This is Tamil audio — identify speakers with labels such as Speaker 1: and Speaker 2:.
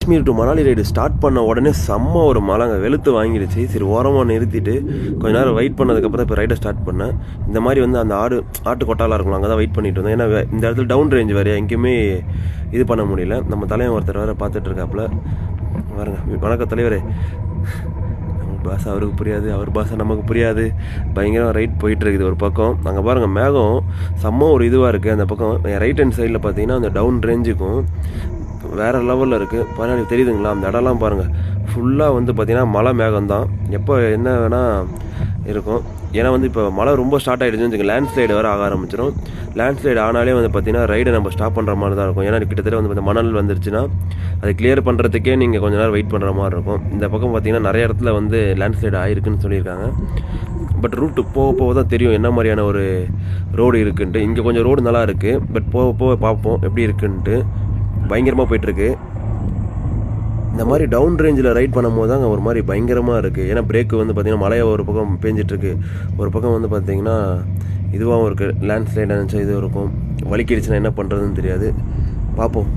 Speaker 1: Kashmir to Manali ride start பண்ண உடனே செம்ம ஒரு மழைங்க வெளுத்து வாங்கிடுச்சு. சரி ஓரமாக நிறுத்திட்டு கொஞ்ச நேரம் வெயிட் பண்ணதுக்கப்புறம் இப்போ ரைடை ஸ்டார்ட் பண்ணேன். இந்த மாதிரி வந்து அந்த ஆட்டு கொட்டாலாம் இருக்கும், அங்கே தான் வெயிட் பண்ணிட்டு இருந்தோம். ஏன்னா இந்த இடத்துல டவுன் ரேஞ்ச் வேறு எங்கேயுமே இது பண்ண முடியல. நம்ம தலைவன் ஒருத்தர் வேறு பார்த்துட்டு இருக்காப்புல பாருங்க. வணக்கம் தலைவரே. நம்ம பாஷை அவருக்கு புரியாது, அவர் பாஷை நமக்கு புரியாது. பயங்கரம் ரைட் போயிட்டு இருக்குது ஒரு பக்கம். அங்கே பாருங்கள் மேகம் செம்ம ஒரு இதுவாக இருக்குது. அந்த பக்கம் ரைட் ஹேண்ட் சைடில் பார்த்தீங்கன்னா அந்த டவுன் ரேஞ்சுக்கும் வேறு லெவலில் இருக்குது. பின்னாடி தெரியுதுங்களா அந்த இடம்லாம் பாருங்கள். ஃபுல்லாக வந்து பார்த்திங்கன்னா மழை மேகம் தான். எப்போ என்ன வேணால் இருக்கும். ஏன்னா வந்து இப்போ மழை ரொம்ப ஸ்டார்ட் ஆகிடுச்சுன்னு வச்சுக்கோங்க, லேண்ட்ஸ்லைடு வேறு ஆக ஆரம்பிச்சிடும். லேண்ட்ஸ்லைடு ஆனாலே வந்து பார்த்திங்கன்னா ரைடை நம்ம ஸ்டாப் பண்ணுற மாதிரி தான் இருக்கும். ஏன்னா கிட்டத்தட்ட வந்து மணல் வந்துருச்சுன்னா அதை கிளியர் பண்ணுறதுக்கே நீங்கள் கொஞ்சம் நேரம் வெயிட் பண்ணுற மாதிரி இருக்கும். இந்த பக்கம் பார்த்திங்கன்னா நிறைய இடத்துல வந்து லேண்ட்ஸ்லைடு ஆகிருக்குன்னு சொல்லியிருக்காங்க. பட் ரூட்டு போக போக தான் தெரியும் என்ன மாதிரியான ஒரு ரோடு இருக்குன்ட்டு. இங்கே கொஞ்சம் ரோடு நல்லா இருக்குது, பட் போக போக பார்ப்போம் எப்படி இருக்குன்ட்டு. பயங்கரமாக போயிட்டுருக்கு. இந்த மாதிரி டவுன் ரேஞ்சில் ரைட் பண்ணும்போது தாங்க ஒரு மாதிரி பயங்கரமாக இருக்குது. ஏன்னா பிரேக்கு வந்து பார்த்திங்கன்னா மழையை ஒரு பக்கம் பேஞ்சிட்ருக்கு, ஒரு பக்கம் வந்து பார்த்திங்கன்னா இதுவாகவும் இருக்குது. லேண்ட்ஸ்லைட் நினச்சா இது இருக்கும், வலிக்கிடுச்சுன்னா என்ன பண்ணுறதுன்னு தெரியாது. பார்ப்போம்.